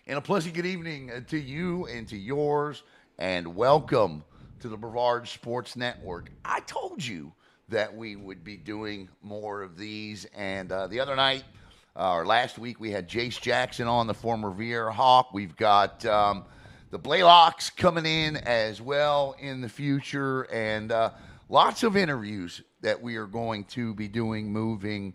And a pleasant good evening to you and to yours, and welcome to the Brevard Sports Network. I told you that we would be doing more of these, and the other night, or last week, we had Jace Jackson on, the former Viera Hawk. We've got the Blaylocks coming in as well in the future, and lots of interviews that we are going to be doing moving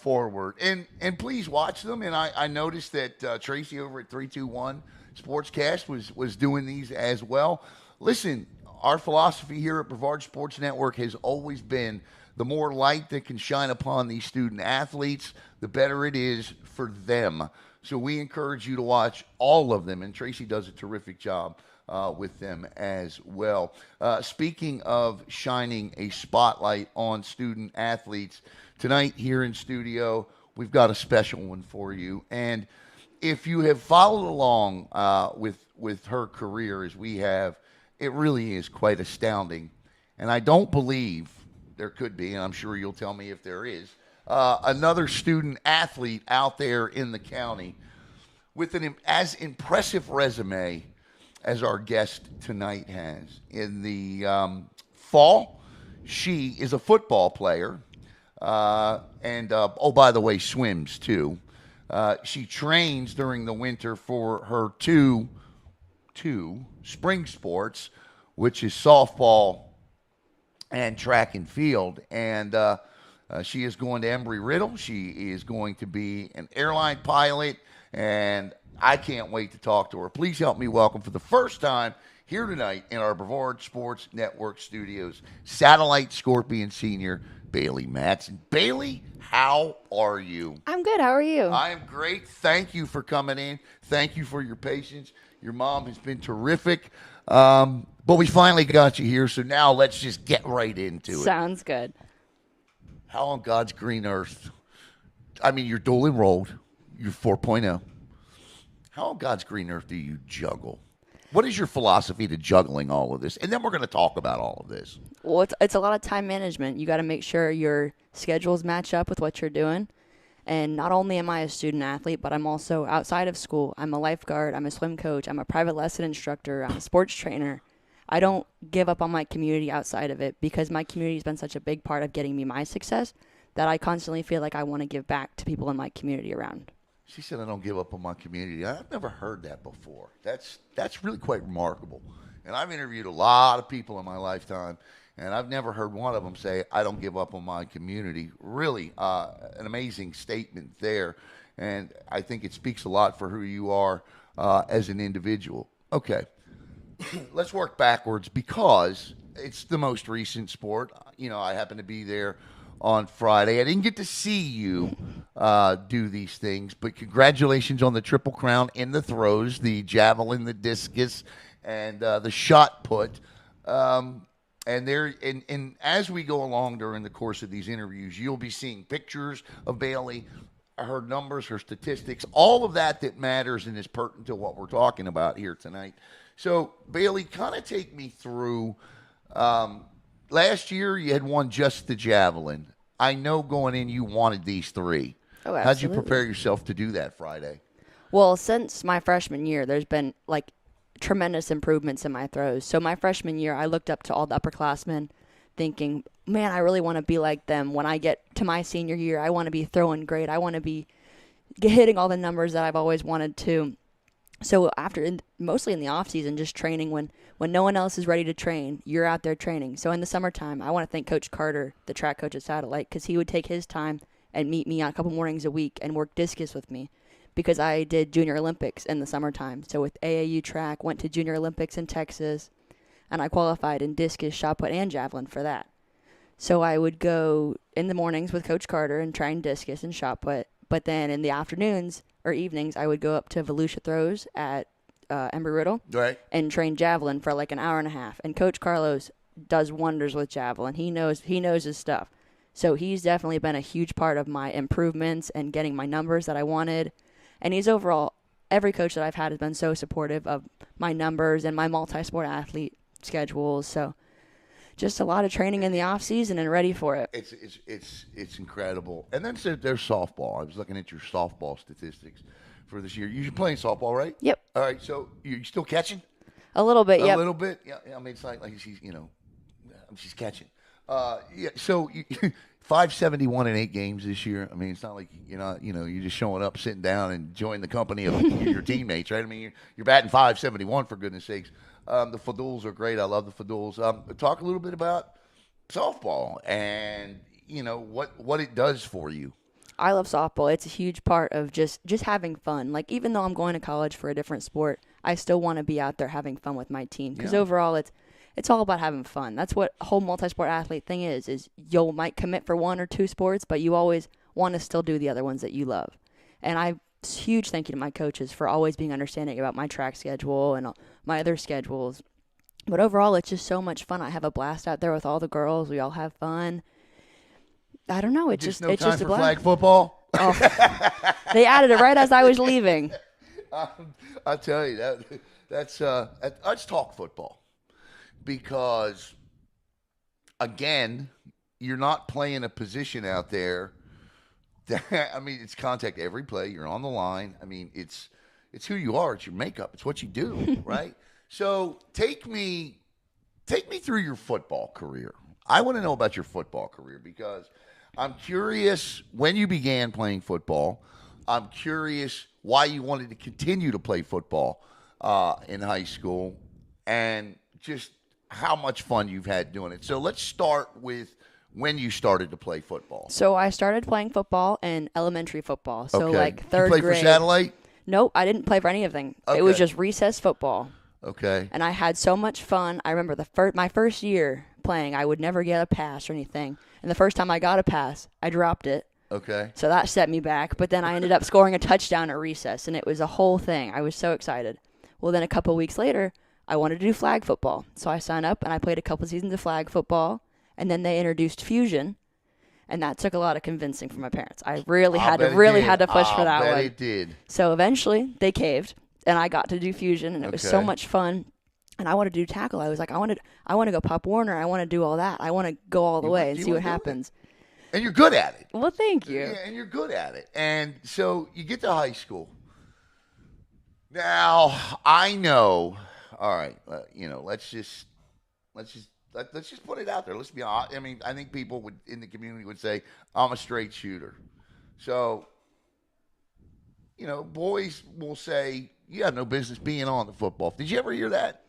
forward. And please watch them. And I noticed that Tracy over at 321 Sportscast was doing these as well. Listen, our philosophy here at Brevard Sports Network has always been the more light that can shine upon these student athletes, the better it is for them. So we encourage you to watch all of them, and Tracy does a terrific job with them as well. Speaking of shining a spotlight on student athletes, tonight here in studio, we've got a special one for you. And if you have followed along with her career as we have, it really is quite astounding. And I don't believe there could be, and I'm sure you'll tell me if there is, another student athlete out there in the county with an as impressive resume as our guest tonight has. In the fall, she is a football player, and oh, by the way, swims too. She trains during the winter for her two spring sports, which is softball and track and field. And she is going to Embry-Riddle. She is going to be an airline pilot, and I can't wait to talk to her. Please help me welcome for the first time here tonight in our Brevard Sports Network studios, Satellite Scorpion Senior, Bailey Madsen. Bailey, how are you? I'm good. How are you? I am great. Thank you for coming in. Thank you for your patience. Your mom has been terrific. But we finally got you here, so now let's just get right into it. Sounds good. How on God's green earth? I mean, you're dual enrolled. You're 4.0. How on God's green earth do you juggle? What is your philosophy to juggling all of this? And then we're going to talk about all of this. Well, it's a lot of time management. You got to make sure your schedules match up with what you're doing. And not only am I a student athlete, but I'm also outside of school. I'm a lifeguard. I'm a swim coach. I'm a private lesson instructor. I'm a sports trainer. I don't give up on my community outside of it because my community has been such a big part of getting me my success that I constantly feel like I want to give back to people in my community around. She said, I don't give up on my community. I've never heard that before. That's really quite remarkable. And I've interviewed a lot of people in my lifetime, and I've never heard one of them say, I don't give up on my community. Really, an amazing statement there. And I think it speaks a lot for who you are as an individual. Okay, let's work backwards because it's the most recent sport. You know, I happen to be there on Friday. I didn't get to see you do these things, but congratulations on the Triple Crown in the throws, the javelin, the discus, and the shot put. And as we go along during the course of these interviews, you'll be seeing pictures of Bailey, her numbers, her statistics, all of that matters and is pertinent to what we're talking about here tonight. So, Bailey, kind of take me through. Last year, you had won just the javelin. I know going in, you wanted these three. Oh, absolutely. How'd you prepare yourself to do that Friday? Well, since my freshman year, there's been like tremendous improvements in my throws. So my freshman year, I looked up to all the upperclassmen thinking, man, I really want to be like them. When I get to my senior year, I want to be throwing great. I want to be hitting all the numbers that I've always wanted to. So mostly in the off season, just training when no one else is ready to train, you're out there training. So in the summertime, I want to thank Coach Carter, the track coach at Satellite, because he would take his time and meet me on a couple mornings a week and work discus with me because I did Junior Olympics in the summertime. So with AAU track, went to Junior Olympics in Texas, and I qualified in discus, shot put, and javelin for that. So I would go in the mornings with Coach Carter and train discus and shot put, but then in the afternoons or evenings, I would go up to Volusia Throws at Embry-Riddle and train javelin for like an hour and a half. And Coach Carlos does wonders with javelin. He knows his stuff. So he's definitely been a huge part of my improvements and getting my numbers that I wanted. And he's overall, every coach that I've had has been so supportive of my numbers and my multi-sport athlete schedules. So just a lot of training in the off season and ready for it. It's incredible. And then there's softball. I was looking at your softball statistics for this year. You're playing softball, right? Yep. All right. So you still catching? A little bit, A yep. little bit. Yeah. I mean, it's like she's she's catching. Yeah. So 571 in 8 games this year. I mean, it's not like you're just showing up, sitting down, and enjoying the company of your teammates, right? I mean, you're batting 571 for goodness sakes. The Faduls are great. I love the Faduls. Talk a little bit about softball and what it does for you. I love softball. It's a huge part of just having fun. Like, even though I'm going to college for a different sport, I still want to be out there having fun with my team. Because overall, it's all about having fun. That's what a whole multi-sport athlete thing is you might commit for one or two sports, but you always want to still do the other ones that you love. And huge thank you to my coaches for always being understanding about my track schedule and my other schedules. But overall, it's just so much fun. I have a blast out there with all the girls. We all have fun. I don't know. It's just no it's time just a for blast. flag football. Oh, they added it right as I was leaving. I'll tell you let's talk football, because again, you're not playing a position out there that, I mean, it's contact every play. You're on the line. I mean, it's who you are. It's your makeup. It's what you do, right? So take me through your football career. I want to know about your football career, because I'm curious when you began playing football. I'm curious why you wanted to continue to play football in high school, and just how much fun you've had doing it. So let's start with when you started to play football. So I started playing football in elementary football. So Okay. like third you played grade. for Satellite? Nope, I didn't play for any of them. Okay. It was just recess football. Okay. And I had so much fun. I remember my first year playing, I would never get a pass or anything. And the first time I got a pass, I dropped it. Okay. So that set me back. But then I ended up scoring a touchdown at recess, and it was a whole thing. I was so excited. Well, then a couple weeks later, I wanted to do flag football. So I signed up, and I played a couple seasons of flag football. And then they introduced fusion, and that took a lot of convincing from my parents. I really had to push for that one. I bet it did. So eventually, they caved, and I got to do fusion, and it was so Okay. much fun. And I wanted to do tackle. I was like, I want to go Pop Warner. I want to do all that. I want to go all the way and see what happens. And you're good at it. Well, thank you. Yeah, and you're good at it. And so you get to high school. Now, I know. All right, let's just put it out there. Let's be honest. I mean, I think people in the community would say I'm a straight shooter. So, boys will say you have no business being on the football. Did you ever hear that?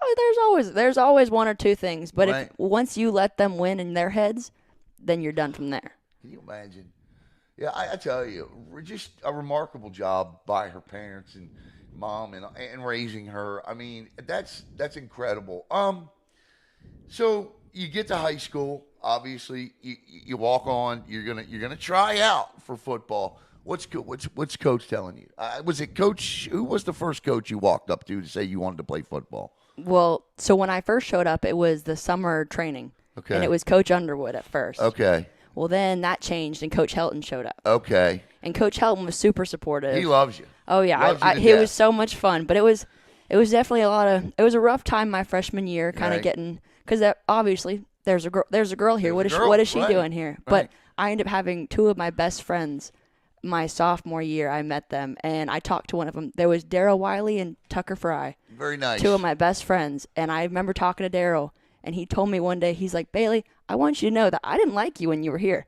Oh, there's always one or two things, but Right. if once you let them win in their heads, then you're done from there. Can you imagine? Yeah, I tell you, just a remarkable job by her parents and mom and raising her. I mean, that's incredible. So you get to high school. Obviously, you walk on. You're gonna try out for football. What's coach telling you? Was it coach? Who was the first coach you walked up to say you wanted to play football? Well, so when I first showed up, it was the summer training. Okay. And it was Coach Underwood at first. Okay. Well, then that changed, and Coach Helton showed up. Okay. And Coach Helton was super supportive. He loves you. Oh yeah, Loves you to it death. was so much fun, but it was definitely it was a rough time my freshman year, kind of Right. getting, because obviously there's a girl here. There's a girl, What is she right. doing here? Right. But I ended up having two of my best friends. My sophomore year, I met them, and I talked to one of them. There was Daryl Wiley and Tucker Fry, Very nice. two of my best friends. And I remember talking to Daryl, and he told me one day, he's like, Bailey, I want you to know that I didn't like you when you were here.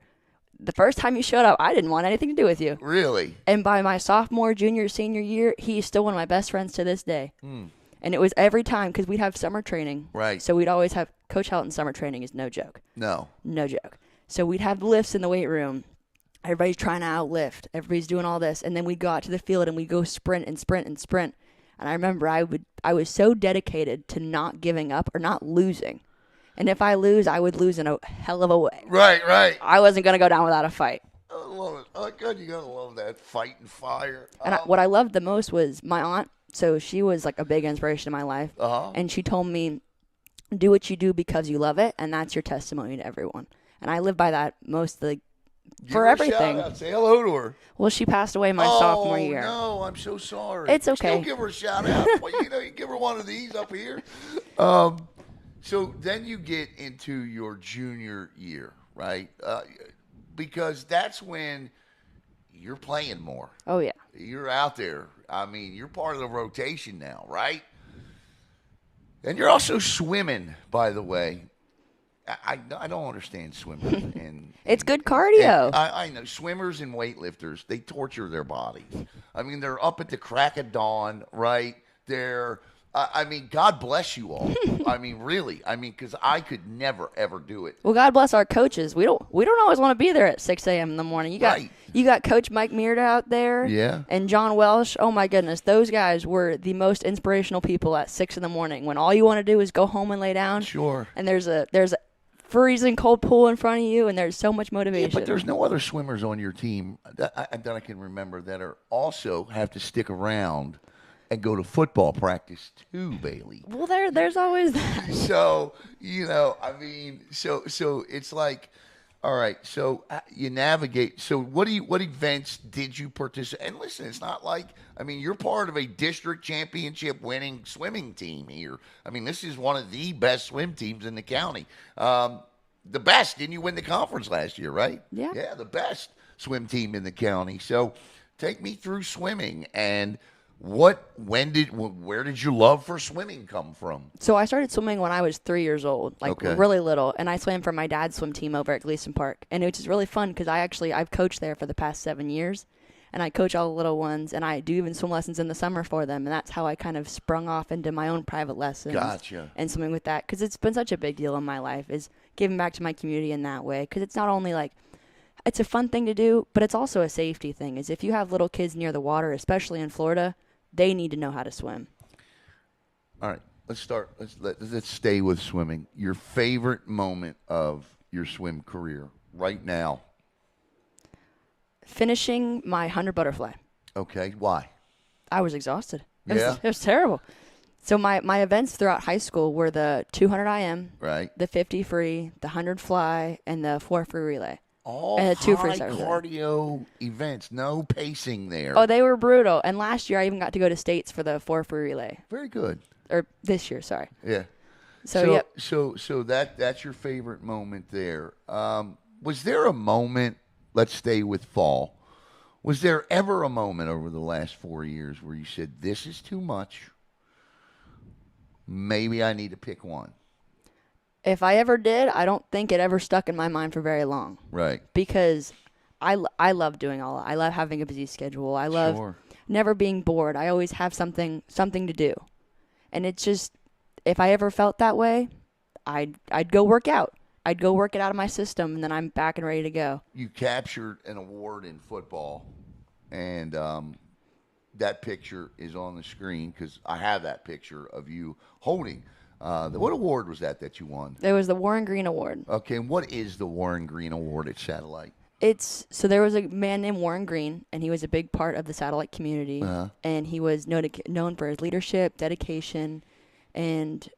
The first time you showed up, I didn't want anything to do with you. Really? And by my sophomore, junior, senior year, he's still one of my best friends to this day. And it was every time, because we'd have summer training. Right. So we'd always have, Coach Helton's summer training is no joke. No. No joke. So we'd have lifts in the weight room. Everybody's trying to outlift. Everybody's doing all this. And then we'd go out to the field and we'd go sprint and sprint and sprint. And I remember I was so dedicated to not giving up or not losing. And if I lose, I would lose in a hell of a way. Right. I wasn't going to go down without a fight. I love it. Oh, God, you gotta love that fight and fire. And what I loved the most was my aunt. So she was like a big inspiration in my life. Uh-huh. And she told me, do what you do because you love it. And that's your testimony to everyone. And I live by that for everything. Shout out. Say hello to her. Well, she passed away my sophomore year. No, I'm so sorry. It's okay. Still give her a shout out. Well, you give her one of these up here. So then you get into your junior year, right? Because that's when you're playing more. Oh, yeah. You're out there. I mean, you're part of the rotation now, right? And you're also swimming, by the way. I don't understand swimmers It's good and cardio. I know swimmers and weightlifters, they torture their bodies. I mean, they're up at the crack of dawn, right? They're I mean, God bless you all. I mean, really. I mean, because I could never ever do it. Well, God bless our coaches. We don't always want to be there at 6 a.m. in the morning. Right. You got Coach Mike Meird out there, Yeah. and John Welsh. Oh my goodness, those guys were the most inspirational people at 6 in the morning when all you want to do is go home and lay down. Sure. And there's a freezing cold pool in front of you, and there's so much Yeah, motivation. but there's no other swimmers on your team that I can remember that are also have to stick around and go to football practice too, Bailey. Well, there's always that. So I mean, so it's like, all right. So you navigate. So what events did you participate? And listen, it's not like, I mean, you're part of a district championship winning swimming team here. I mean, this is one of the best swim teams in the county. The best. Didn't you win the conference last year, right? Yeah. Yeah, the best swim team in the county. So take me through swimming and where did your love for swimming come from? So I started swimming when I was 3 years old, like Okay. really little, and I swam for my dad's swim team over at Gleason Park, and it was really fun because I've coached there for the past 7 years, and I coach all the little ones, and I do even swim lessons in the summer for them, and that's how I kind of sprung off into my own private lessons. Gotcha. And swimming with that, because it's been such a big deal in my life, is giving back to my community in that way, because it's not only like it's a fun thing to do, but it's also a safety thing. Is if you have little kids near the water, especially in Florida, they need to know how to swim. All right, let's start. Let's stay with swimming. Your favorite moment of your swim career right now? Finishing my 100 butterfly. Okay, why? I was exhausted. Yeah? It was terrible. So my events throughout high school were the 200 IM, Right. the 50 free, the 100 fly, and the 4 free relay. All And two high freestyle relay. cardio events. No pacing there. Oh, they were brutal. And last year I even got to go to States for the 4 free relay. Very good. Or this year, sorry. Yeah. So yep. So that's your favorite moment there. Was there a moment? Let's stay with fall. Was there ever a moment over the last 4 years where you said, "This is too much. Maybe I need to pick one"? If I ever did, I don't think it ever stuck in my mind for very long. Right. Because I love doing all that. I love having a busy schedule. I love Sure. never being bored. I always have something to do. And it's just, if I ever felt that way, I'd go work out. I'd go work it out of my system, and then I'm back and ready to go. You captured an award in football, and that picture is on the screen because I have that picture of you holding. What award was that you won? It was the Warren Green Award. Okay, and what is the Warren Green Award at Satellite? So there was a man named Warren Green, and he was a big part of the Satellite community, and he was known for his leadership, dedication, and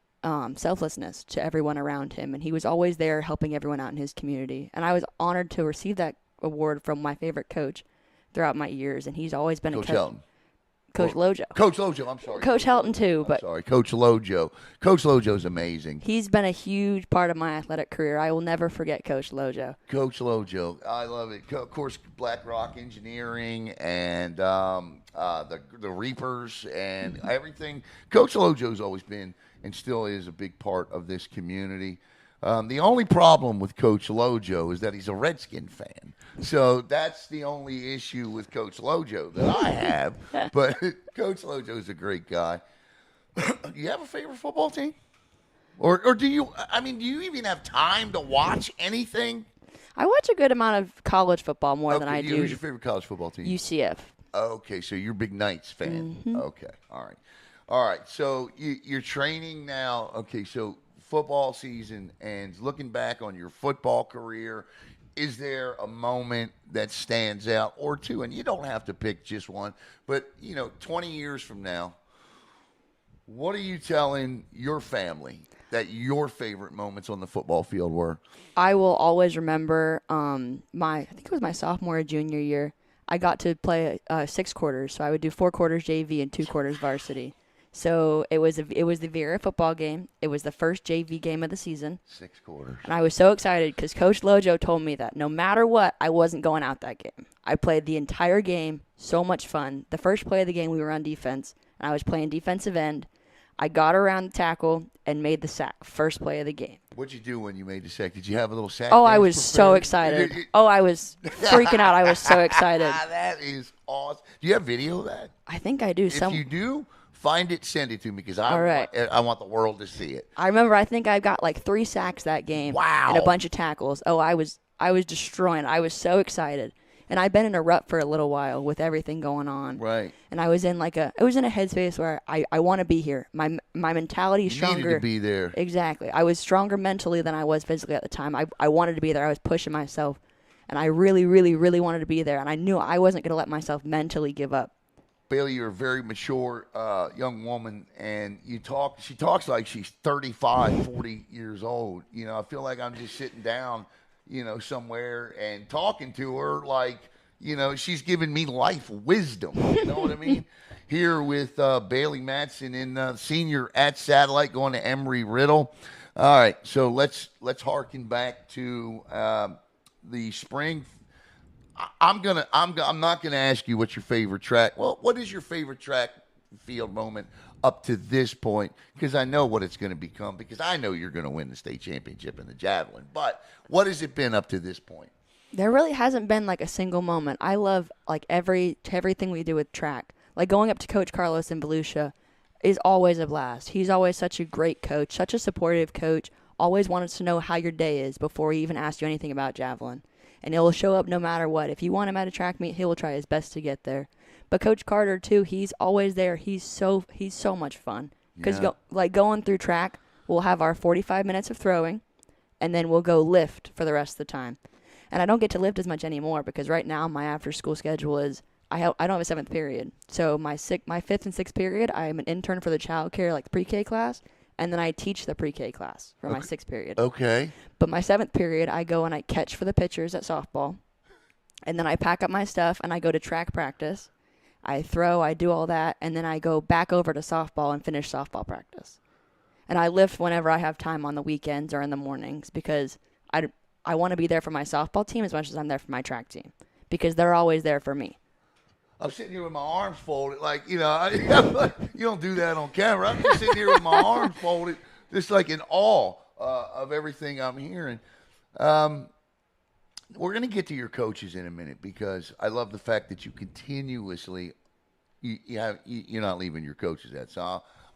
selflessness to everyone around him. And he was always there helping everyone out in his community. And I was honored to receive that award from my favorite coach throughout my years, and he's always been Coach a Helton. Coach Lojo. Coach Lojo, I'm sorry. Coach Helton too, but Sorry, Coach Lojo. Coach Lojo's amazing. he's been a huge part of my athletic career. I will never forget Coach Lojo. Coach Lojo, I love it. Of course, Black Rock Engineering and the Reapers and everything. Coach Lojo's always been and still is a big part of this community. The only problem with Coach Lojo is that he's a Redskin fan. So that's the only issue with Coach Lojo that I have. But Coach Lojo's a great guy. Do you have a favorite football team? Or do you even have time to watch anything? I watch a good amount of college football more than I do Who's your favorite college football team? UCF. Okay, so you're a big Knights fan. Okay, all right. So you're training now. Okay, so football season and looking back on your football career, is there a moment that stands out or two? And you don't have to pick just one, but 20 years from now, what are you telling your family that your favorite moments on the football field were? I will always remember I think it was my sophomore or junior year. I got to play 6 quarters, so I would do 4 quarters JV and 2 quarters varsity. So it was the Vera football game. It was the first JV game of the season. 6 quarters. And I was so excited because Coach Lojo told me that no matter what, I wasn't going out that game. I played the entire game, so much fun. The first play of the game, we were on defense, and I was playing defensive end. I got around the tackle and made the sack, first play of the game. What'd you do when you made the sack? Did you have a little sack? Oh, I was so excited. Oh, I was freaking out. I was so excited. That is awesome. Do you have video of that? I think I do. If you do, find it, send it to me because All right. I want the world to see it. I remember. I think I got like 3 sacks that game. Wow. And a bunch of tackles. Oh, I was destroying. I was so excited. And I've been in a rut for a little while with everything going on. Right. And I was in a headspace where I want to be here. My mentality is stronger. You needed to be there. Exactly. I was stronger mentally than I was physically at the time. I wanted to be there. I was pushing myself. And I really, really, really wanted to be there. And I knew I wasn't going to let myself mentally give up. Bailey, you're a very mature young woman, and she talks like she's 35, 40 years old. You know, I feel like I'm just sitting down, somewhere and talking to her like, she's giving me life wisdom. You know what I mean? Here with Bailey Madsen in senior at Satellite, going to Emory-Riddle. All right, so let's harken back to the spring. I'm not gonna ask you what's your favorite track. Well, what is your favorite track field moment up to this point? Because I know what it's going to become. Because I know you're going to win the state championship in the javelin. But what has it been up to this point? There really hasn't been like a single moment. I love like everything we do with track. Like going up to Coach Carlos in Volusia is always a blast. He's always such a great coach, such a supportive coach. Always wanted to know how your day is before he even asked you anything about javelin. And he'll show up no matter what. If you want him at a track meet, he will try his best to get there. But Coach Carter too, he's always there. He's so much fun. Because going through track, we'll have our 45 minutes of throwing, and then we'll go lift for the rest of the time. And I don't get to lift as much anymore because right now my after school schedule is I don't have a 7th period. So my 5th and 6th period, I am an intern for the child care like pre-K class. And then I teach the pre-K class for my 6th period. Okay. But my 7th period, I go and I catch for the pitchers at softball. And then I pack up my stuff and I go to track practice. I throw, I do all that, and then I go back over to softball and finish softball practice. And I lift whenever I have time on the weekends or in the mornings because I want to be there for my softball team as much as I'm there for my track team because they're always there for me. I'm sitting here with my arms folded, you don't do that on camera. I'm just sitting here with my arms folded, just like in awe of everything I'm hearing. We're going to get to your coaches in a minute because I love the fact that you continuously, you're not leaving your coaches at. So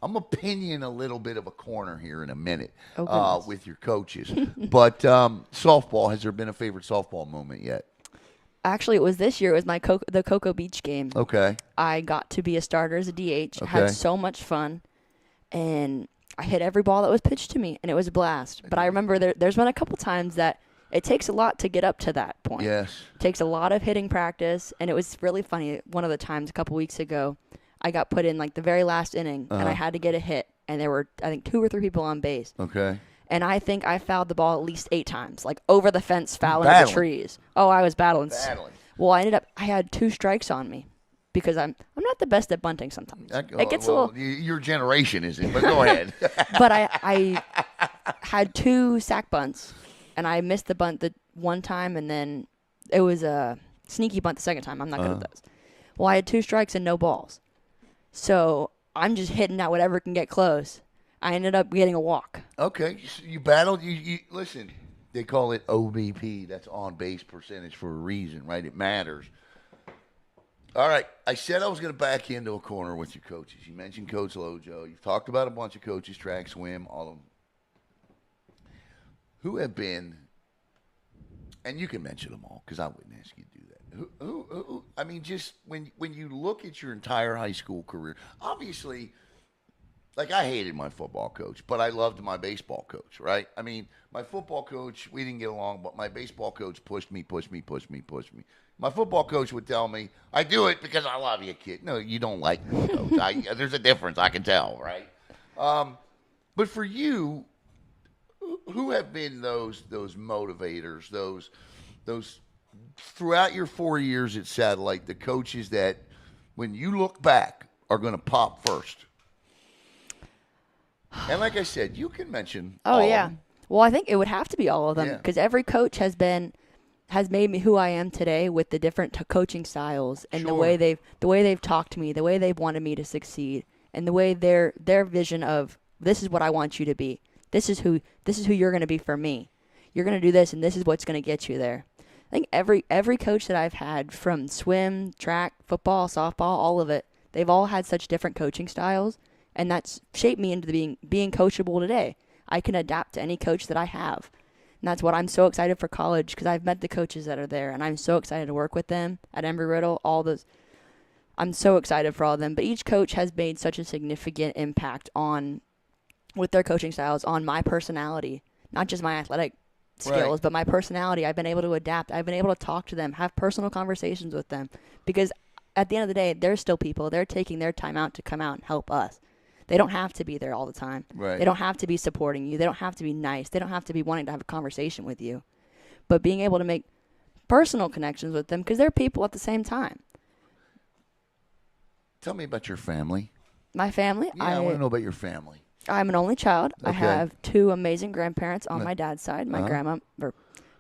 I'm going to pin you in a little bit of a corner here in a minute with your coaches. But softball, has there been a favorite softball moment yet? Actually, it was this year. It was the Cocoa Beach game. Okay. I got to be a starter as a DH. Okay. Had so much fun. And I hit every ball that was pitched to me, and it was a blast. But I remember there's been a couple times that it takes a lot to get up to that point. Yes. It takes a lot of hitting practice, and it was really funny. One of the times a couple weeks ago, I got put in like the very last inning, and I had to get a hit. And there were, I think, 2 or 3 people on base. Okay. And I think I fouled the ball at least 8 times, like over the fence, fouling at the trees. Oh, I was battling. Well, I had 2 strikes on me because I'm not the best at bunting sometimes. It gets a little. Your generation isn't, but go ahead. But I had 2 sack bunts, and I missed the bunt the one time, and then it was a sneaky bunt the second time. I'm not good at those. Well, I had 2 strikes and no balls. So I'm just hitting at whatever can get close. I ended up getting a walk. Okay, you battled. You listen. They call it OBP. That's on base percentage for a reason, right? It matters. All right. I said I was going to back you into a corner with your coaches. You mentioned Coach Lojo. You've talked about a bunch of coaches, track, swim, all of them. Who have been, and you can mention them all because I wouldn't ask you to do that. Who I mean, just when you look at your entire high school career, obviously. Like, I hated my football coach, but I loved my baseball coach, right? I mean, my football coach, we didn't get along, but my baseball coach pushed me. My football coach would tell me, I do it because I love you, kid. No, you don't like me, coach. There's a difference, I can tell, right? But for you, who have been those motivators, those throughout your 4 years at Satellite, the coaches that, when you look back, are going to pop first? And like I said, you can mention Oh all of yeah. them. Well, I think it would have to be all of them Yeah. because every coach has made me who I am today with the different coaching styles and Sure. the way they've talked to me, the way they've wanted me to succeed, and the way their vision of this is what I want you to be. This is who you're going to be for me. You're going to do this, and this is what's going to get you there. I think every coach that I've had from swim, track, football, softball, all of it, they've all had such different coaching styles, and that's shaped me into being coachable today. I can adapt to any coach that I have. And that's what I'm so excited for college because I've met the coaches that are there, and I'm so excited to work with them at Embry-Riddle. I'm so excited for all of them. But each coach has made such a significant impact on, with their coaching styles, on my personality, not just my athletic skills, Right. but my personality. I've been able to adapt. I've been able to talk to them, have personal conversations with them, because at the end of the day, they're still people. They're taking their time out to come out and help us. They don't have to be there all the time. Right. They don't have to be supporting you. They don't have to be nice. They don't have to be wanting to have a conversation with you. But being able to make personal connections with them because they're people at the same time. Tell me about your family. My family, Yeah, I want to know about your family. I'm an only child. I Okay. have two amazing grandparents on Uh, my dad's side. My Uh-huh. grandma, or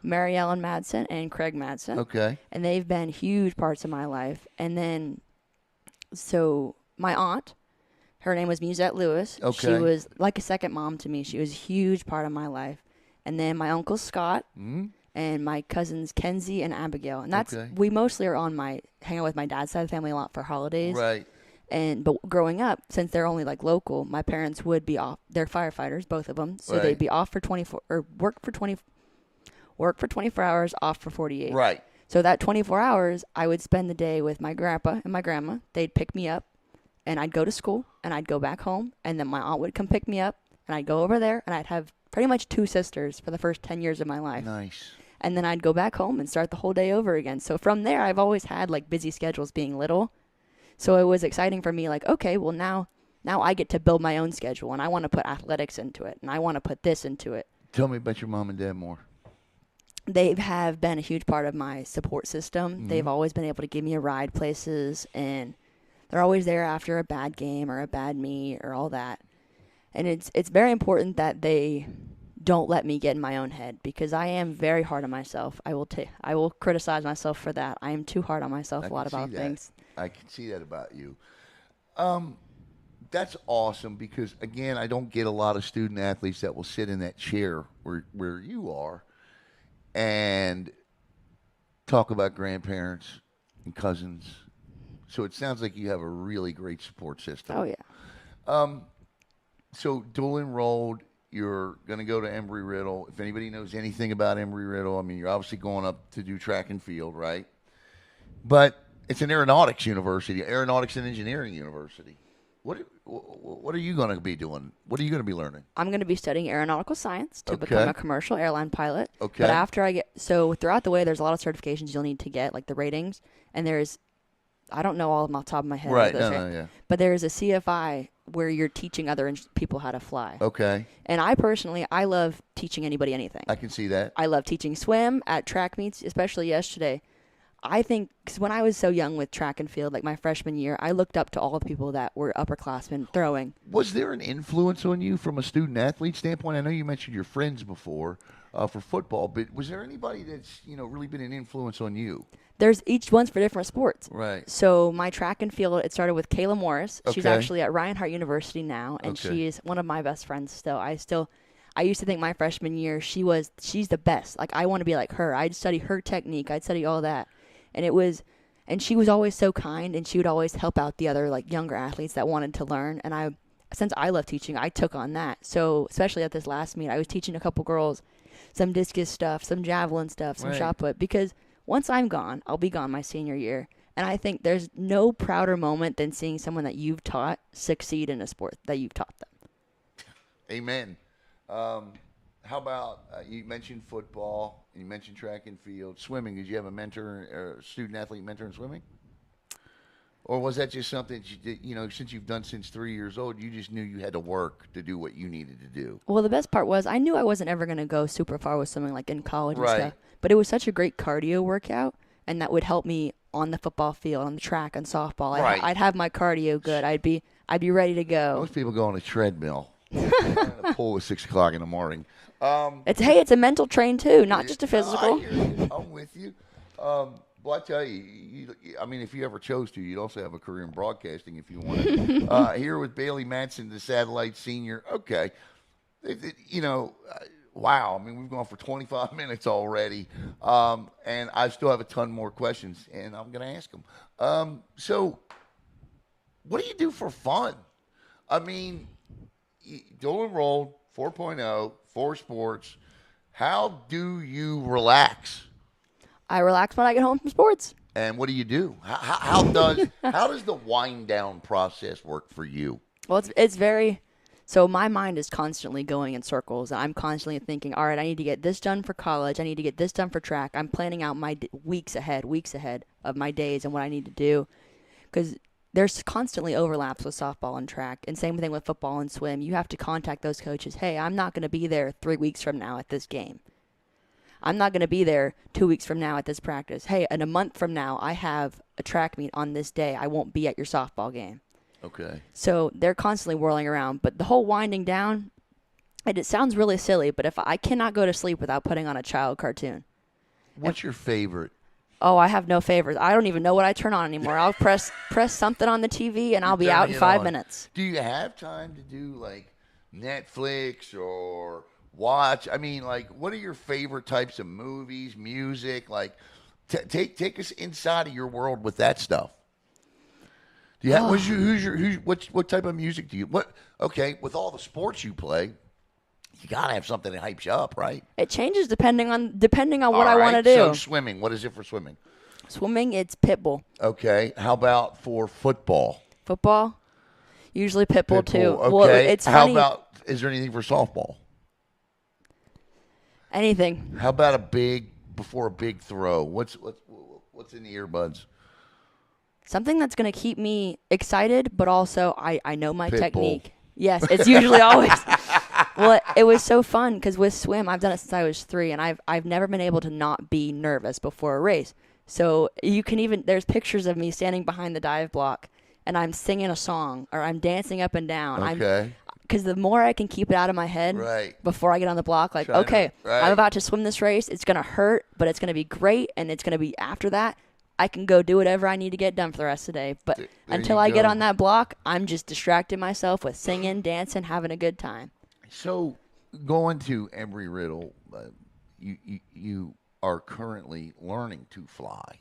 Mary Ellen Madsen and Craig Madsen. Okay. And they've been huge parts of my life. And then, so my aunt, her name was Musette Lewis. She Okay. was like a second mom to me. She was a huge part of my life. And then my uncle Scott Hmm. and my cousins Kenzie and Abigail. And that's Okay. we mostly are hang out with my dad's side of the family a lot for holidays. Right. But growing up, since they're only like local, my parents would be off. They're firefighters, both of them, so Right. they'd be off for 24 or work for 24 hours, off for 48. Right. So that 24 hours, I would spend the day with my grandpa and my grandma. They'd pick me up, and I'd go to school, and I'd go back home, and then my aunt would come pick me up, and I'd go over there, and I'd have pretty much two sisters for the first 10 years of my life. Nice. And then I'd go back home and start the whole day over again. So from there, I've always had like busy schedules being little. So it was exciting for me, like, okay, well now I get to build my own schedule, and I want to put athletics into it, and I want to put this into it. Tell me about your mom and dad more. They have been a huge part of my support system. Mm-hmm. They've always been able to give me a ride places, and they're always there after a bad game or a bad meet or all that. And it's very important that they don't let me get in my own head because I am very hard on myself. I will criticize myself for that. I am too hard on myself a lot can see about that. things. I can see that about you. That's awesome because again, I don't get a lot of student athletes that will sit in that chair where you are and talk about grandparents and cousins. So it sounds like you have a really great support system. Oh yeah. So dual enrolled, you're going to go to Embry-Riddle. If anybody knows anything about Embry-Riddle, I mean, you're obviously going up to do track and field, right? But it's an aeronautics university, aeronautics and engineering university. What are you going to be doing? What are you going to be learning? I'm going to be studying aeronautical science to Okay. become a commercial airline pilot. Okay. But throughout the way, there's a lot of certifications you'll need to get, like the ratings. And I don't know all of them off the top of my head. Right. Those, No, yeah. But there's a CFI where you're teaching other people how to fly. Okay. And I love teaching anybody anything. I can see that. I love teaching swim at track meets, especially yesterday. I think, because when I was so young with track and field, like my freshman year, I looked up to all the people that were upperclassmen throwing. Was there an influence on you from a student athlete standpoint? I know you mentioned your friends before for football, but was there anybody that's really been an influence on you? There's each one's for different sports. Right. So my track and field, it started with Kayla Morris. She's Okay. actually at Reinhardt University now, and Okay. she's one of my best friends still. I used to think my freshman year she's the best. Like I want to be like her. I'd study her technique. I'd study all that. And she was always so kind, and she would always help out the other like younger athletes that wanted to learn. And since I love teaching, I took on that. So especially at this last meet, I was teaching a couple girls some discus stuff, some javelin stuff, some Right. shot put, because once I'm gone, I'll be gone my senior year. And I think there's no prouder moment than seeing someone that you've taught succeed in a sport that you've taught them. Amen. How about you mentioned football, you mentioned track and field, swimming? Did you have a mentor, or student athlete mentor in swimming, or was that just something that you did? Since you've done since 3 years old, you just knew you had to work to do what you needed to do. Well, the best part was I knew I wasn't ever going to go super far with swimming like in college and Right. stuff. But it was such a great cardio workout, and that would help me on the football field, on the track, on softball. Right. I'd have my cardio good. I'd be ready to go. Most people go on a treadmill. I'm in a pool at 6 o'clock in the morning. It's a mental train too, not just a No, I physical. hear you. I'm with you. Well, I tell you, I mean, if you ever chose to, you'd also have a career in broadcasting if you wanted. Here with Bailey Madsen, the satellite senior. Okay, wow. I mean, we've gone for 25 minutes already, and I still have a ton more questions, and I'm going to ask them. So, what do you do for fun? I mean, dual enrolled, 4.0, four sports. How do you relax? I relax when I get home from sports. And what do you do? How does the wind down process work for you? Well, it's very. So my mind is constantly going in circles. I'm constantly thinking, all right, I need to get this done for college. I need to get this done for track. I'm planning out my weeks ahead of my days and what I need to do, because there's constantly overlaps with softball and track, and same thing with football and swim. You have to contact those coaches. Hey, I'm not going to be there 3 weeks from now at this game. I'm not going to be there 2 weeks from now at this practice. Hey, in a month from now, I have a track meet on this day. I won't be at your softball game. Okay. So they're constantly whirling around. But the whole winding down, and it sounds really silly, but if I cannot go to sleep without putting on a child cartoon. What's your favorite? Oh, I have no favorites. I don't even know what I turn on anymore. I'll press something on the TV and I'll be out in 5 minutes. Do you have time to do like Netflix or watch? I mean, like, what are your favorite types of movies, music? Like, take us inside of your world with that stuff. Do you have, what type of music do you, okay, with all the sports you play, you got to have something that hypes you up, right? It changes depending on what I All want to right, do. so swimming, what is it for swimming? Swimming, it's Pitbull. Okay, how about for football? Football, usually Pitbull too. Okay, Well, it's funny. how about, is there anything for softball? Anything. How about before a big throw? What's in the earbuds? Something that's going to keep me excited, but also I know my Pitbull. technique. Yes, it's usually always. Well, it was so fun because with swim, I've done it since I was 3, and I've never been able to not be nervous before a race. So you can even, there's pictures of me standing behind the dive block, and I'm singing a song, or I'm dancing up and down. Okay. Because the more I can keep it out of my head Right. before I get on the block, like, Right. I'm about to swim this race. It's going to hurt, but it's going to be great, and it's going to be after that. I can go do whatever I need to get done for the rest of the day. But There until you I get go. on that block, I'm just distracting myself with singing, dancing, having a good time. So, going to Embry Riddle, you are currently learning to fly.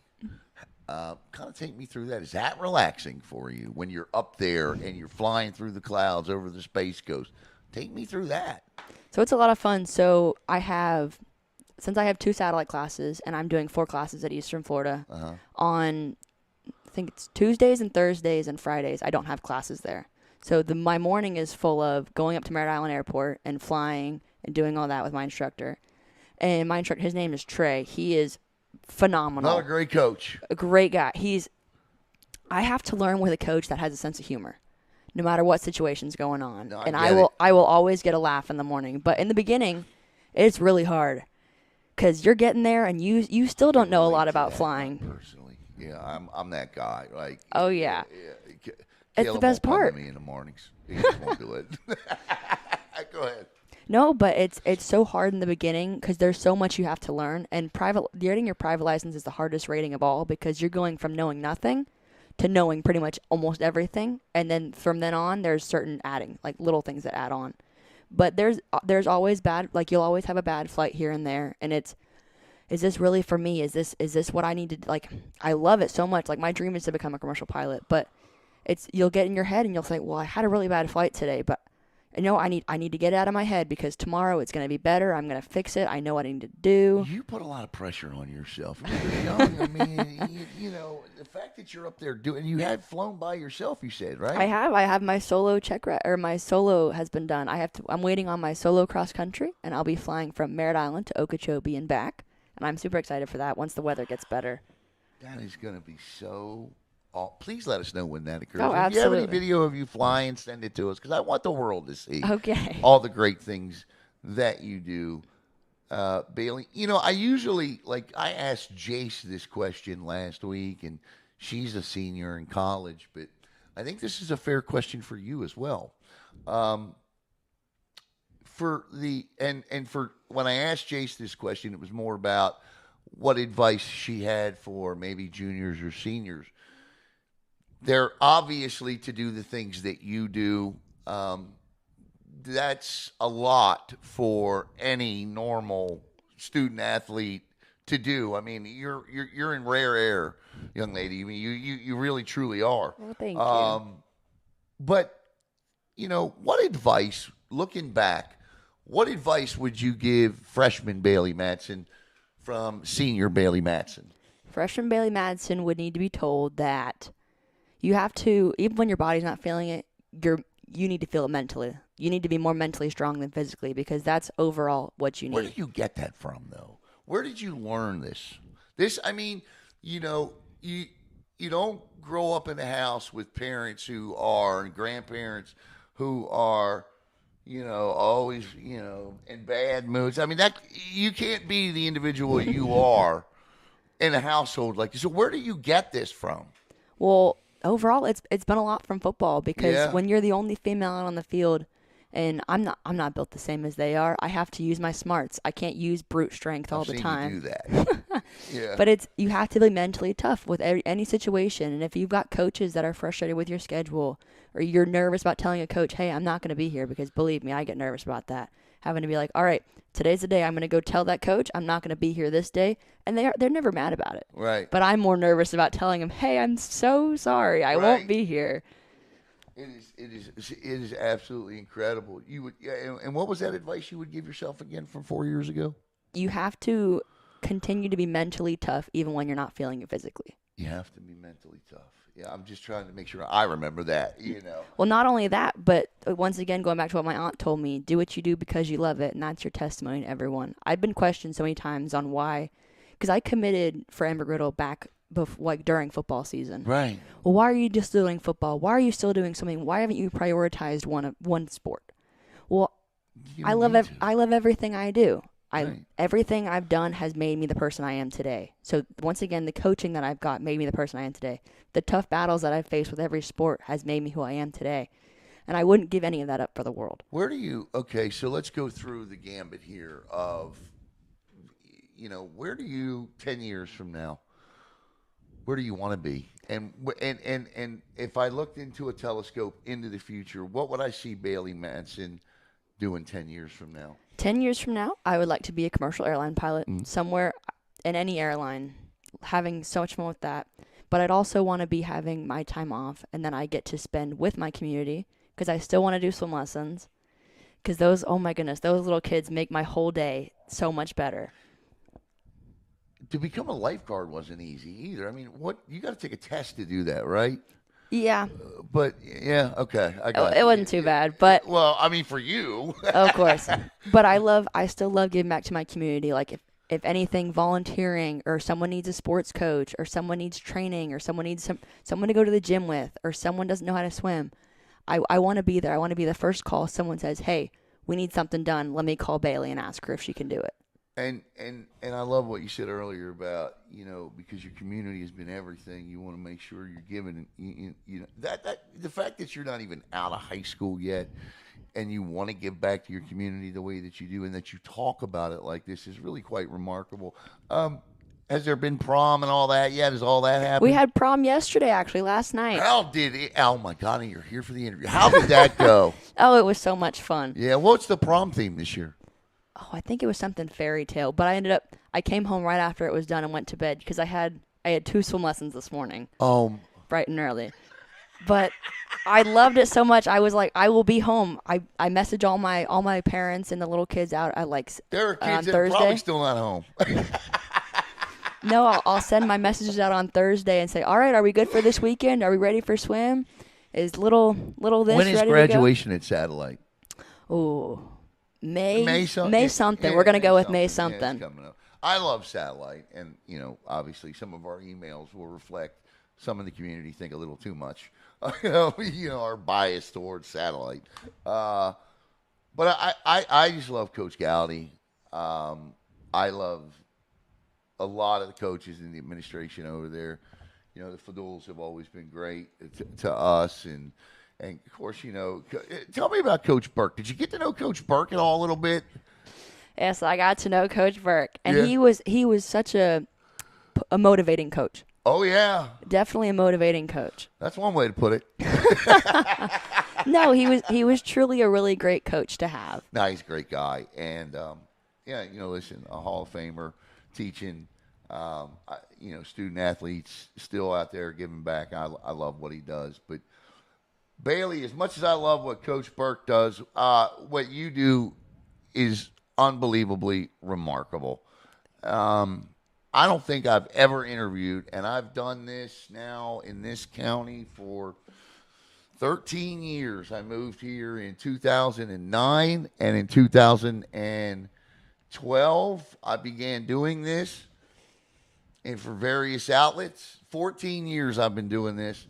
Kind of take me through that. Is that relaxing for you when you're up there and you're flying through the clouds over the Space Coast? Take me through that. So it's a lot of fun. So since I have 2 satellite classes, and I'm doing 4 classes at Eastern Florida, on, I think it's Tuesdays and Thursdays and Fridays, I don't have classes there. So my morning is full of going up to Merritt Island Airport and flying and doing all that with my instructor. And my instructor, his name is Trey. He is phenomenal. Not a great coach. A great guy. I have to learn with a coach that has a sense of humor, no matter what situation's going on. No, and I get it. I will always get a laugh in the morning. But in the beginning, it's really hard because you're getting there and you still don't know a lot about flying. Personally, yeah, I'm that guy. Like, Oh, yeah. It's It's the best part. Me in the mornings, he just won't do it. Go ahead. No, but it's so hard in the beginning because there's so much you have to learn. And getting your private license is the hardest rating of all because you're going from knowing nothing to knowing pretty much almost everything. And then from then on, there's certain adding, like little things that add on. But there's always bad, like you'll always have a bad flight here and there. And is this really for me? Is this what I need to, like, I love it so much. Like my dream is to become a commercial pilot, but you'll get in your head and you'll think, well, I had a really bad flight today, but I need to get it out of my head because tomorrow it's going to be better. I'm going to fix it. I know what I need to do. You put a lot of pressure on yourself. You're young. I mean, the fact that you're up there doing, you had flown by yourself, you said, right? I have my solo my solo has been done. I'm waiting on my solo cross country, and I'll be flying from Merritt Island to Okeechobee and back. And I'm super excited for that once the weather gets better. That is going to be so. Please let us know when that occurs. Oh, If you have any absolutely. video of you flying, send it to us because I want the world to see Okay. all the great things that you do. Bailey, I usually, I asked Jace this question last week, and she's a senior in college, but I think this is a fair question for you as well. for the and for when I asked Jace this question, it was more about what advice she had for maybe juniors or seniors. They're obviously to do the things that you do. Um, that's a lot for any normal student athlete to do. I mean, you're in rare air, young lady. I mean, you really truly are. Well, thank you. Um, but what advice, looking back, what advice would you give freshman Bailey Madsen from senior Bailey Madsen? Freshman Bailey Madsen would need to be told that you have to, even when your body's not feeling it, you need to feel it mentally. You need to be more mentally strong than physically because that's overall what you Where need. did you get that from, though? Where did you learn this? This, I mean, you know, you you don't grow up in a house with parents who are and grandparents who are, always, in bad moods. I mean, that you can't be the individual you are in a household like this. So where do you get this from? Well, overall, it's been a lot from football because Yeah. when you're the only female out on the field, and I'm not built the same as they are. I have to use my smarts. I can't use brute strength all I've the seen time. you do that. Yeah. But you have to be mentally tough with any situation. And if you've got coaches that are frustrated with your schedule, or you're nervous about telling a coach, "Hey, I'm not going to be here," because believe me, I get nervous about that. Having to be like, "All right, today's the day. I'm going to go tell that coach I'm not going to be here this day," and they're never mad about it. Right. But I'm more nervous about telling them, "Hey, I'm so sorry. I won't Right. be here." It is absolutely incredible. You would, yeah, and what was that advice you would give yourself again from 4 years ago? You have to continue to be mentally tough even when you're not feeling it physically. You have to be mentally tough. Yeah, I'm just trying to make sure I remember that. Well, not only that, but once again, going back to what my aunt told me, do what you do because you love it, and that's your testimony to everyone. I've been questioned so many times on why, because I committed for Embry-Riddle back like during football season. Right. Well, why are you just doing football? Why are you still doing something? Why haven't you prioritized one sport? Well, You I don't love need to. I love everything I do. Right. Everything I've done has made me the person I am today. So once again, the coaching that I've got made me the person I am today. The tough battles that I've faced with every sport has made me who I am today. And I wouldn't give any of that up for the world. Okay, so let's go through the gambit here of, where do you, 10 years from now, where do you want to be? And if I looked into a telescope into the future, what would I see Bailey Madsen doing 10 years from now? 10 years from now, I would like to be a commercial airline pilot somewhere in any airline, having so much fun with that. But I'd also want to be having my time off, and then I get to spend with my community because I still want to do swim lessons. Because those, oh my goodness, those little kids make my whole day so much better. To become a lifeguard wasn't easy either. I mean, what you got to take a test to do that, right? Yeah, But yeah, okay, I got it wasn't too bad, but Well, I mean, for you, of course. But I still love giving back to my community. Like if anything, volunteering, or someone needs a sports coach, or someone needs training, or someone needs someone to go to the gym with, or someone doesn't know how to swim, I want to be there. I want to be the first call. Someone says, "Hey, we need something done. Let me call Bailey and ask her if she can do it." and I love what you said earlier about because your community has been everything. You want to make sure you're giving that the fact that you're not even out of high school yet, and you want to give back to your community the way that you do, and that you talk about it like this is really quite remarkable. Has there been prom and all that yet? Has all that happened? We had prom yesterday, actually, last night. How did it? Oh my God! And you're here for the interview. How did that go? Oh, it was so much fun. Yeah. What's the prom theme this year? Oh, I think it was something fairy tale, but I came home right after it was done and went to bed because I had 2 swim lessons this morning, bright and early. But I loved it so much. I was like, I will be home. I message all my parents and the little kids out at There are on kids that are Thursday. probably still not home. No, I'll send my messages out on Thursday and say, "All right, are we good for this weekend? Are we ready for swim? Is little this When is ready graduation at Satellite? to go?" Oh, May something. something. We're gonna go with May Yeah, something. it's coming up. I love Satellite, and obviously, some of our emails will reflect some of the community think a little too much. Our bias towards Satellite. But I just love Coach Gowdy. I love a lot of the coaches in the administration over there. The Faduls have always been great to us, and And of course, tell me about Coach Burke. Did you get to know Coach Burke at all a little bit? Yes, I got to know Coach Burke, and Yeah. he was such a motivating coach. Oh yeah, Definitely a motivating coach. that's one way to put it. No, he was truly a really great coach to have. No, he's a great guy, and yeah, listen, a Hall of Famer, teaching, student athletes still out there giving back. I love what he does, but Bailey, as much as I love what Coach Burke does, what you do is unbelievably remarkable. I don't think I've ever interviewed, and I've done this now in this county for 13 years. I moved here in 2009, and in 2012, I began doing this, and for various outlets. 14 years I've been doing this,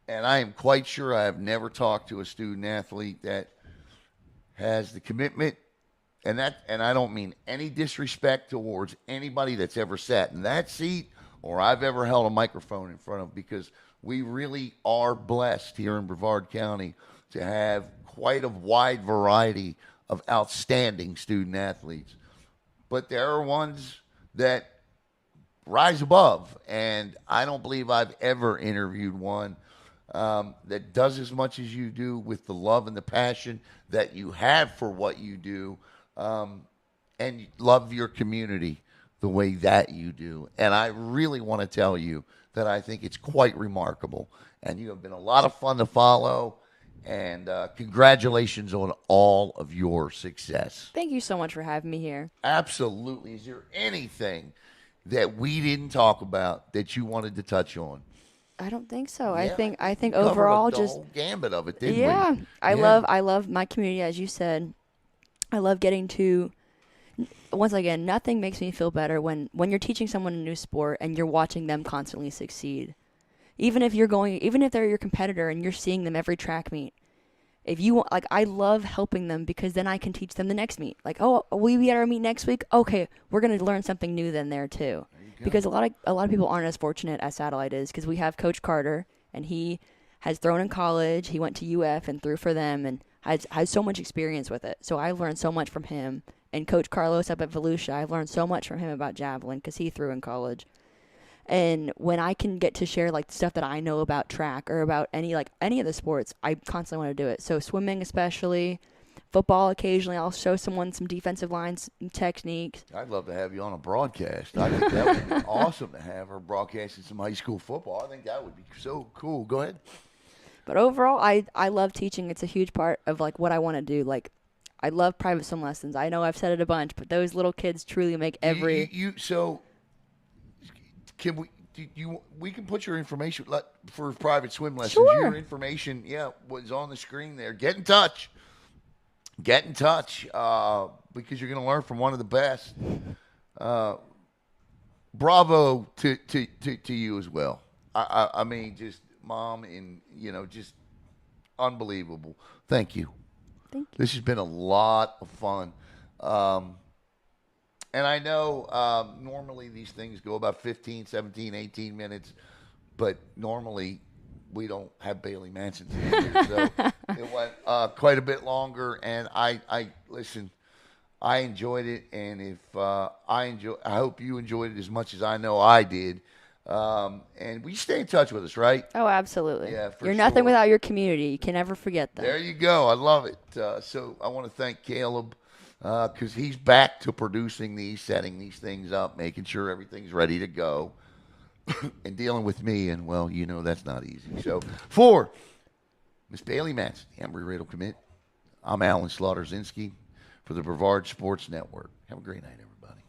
and I am quite sure I have never talked to a student athlete that has the commitment, and I don't mean any disrespect towards anybody that's ever sat in that seat or I've ever held a microphone in front of, because we really are blessed here in Brevard County to have quite a wide variety of outstanding student athletes. But there are ones that rise above, and I don't believe I've ever interviewed one that does as much as you do, with the love and the passion that you have for what you do, and you love your community the way that you do. And I really want to tell you that I think it's quite remarkable, and you have been a lot of fun to follow. And congratulations on all of your success. Thank you so much for having me here. Absolutely. Is there anything that we didn't talk about that you wanted to touch on? I don't think so. Yeah, I think we covered overall the just whole gambit of it, didn't yeah. we? I love my community, as you said. I love getting to, once again, nothing makes me feel better when you're teaching someone a new sport and you're watching them constantly succeed. Even if they're your competitor and you're seeing them every track meet. If you want, like, I love helping them, because then I can teach them the next meet. Like, oh, we be at our meet next week. Okay, we're gonna learn something new then there too. Because a lot of people aren't as fortunate as Satellite is, because we have Coach Carter, and he has thrown in college. He went to UF and threw for them, and has so much experience with it. So I learned so much from him. And Coach Carlos up at Volusia, I've learned so much from him about javelin, because he threw in college. And when I can get to share like stuff that I know about track or about any of the sports, I constantly want to do it. So swimming, especially football, occasionally I'll show someone some defensive lines techniques. I'd love to have you on a broadcast. I think that would be awesome to have her broadcasting some high school football. I think that would be so cool. Go ahead. But overall, I love teaching. It's a huge part of like what I want to do. Like, I love private swim lessons. I know I've said it a bunch, but those little kids truly make every. So can we can put your information for private swim lessons. Sure. Your information, was on the screen there. Get in touch. Get in touch, because you're going to learn from one of the best. Bravo to you as well. I mean, just mom, and just unbelievable. Thank you. Thank you. This has been a lot of fun. And I know normally these things go about 15, 17, 18 minutes, but normally we don't have Bailey Madsen here, so it went quite a bit longer. And I listen, I enjoyed it, and if I hope you enjoyed it as much as I know I did. And we stay in touch with us, right? Oh, absolutely. Yeah, for You're nothing sure. without your community. You can never forget them. There you go. I love it. So I want to thank Caleb, because he's back to producing these, setting these things up, making sure everything's ready to go, and dealing with me. And, well, that's not easy. So for Miss Bailey Madsen, the Embry-Riddle commit, I'm Alan Slaughter-Zinski for the Brevard Sports Network. Have a great night, everybody.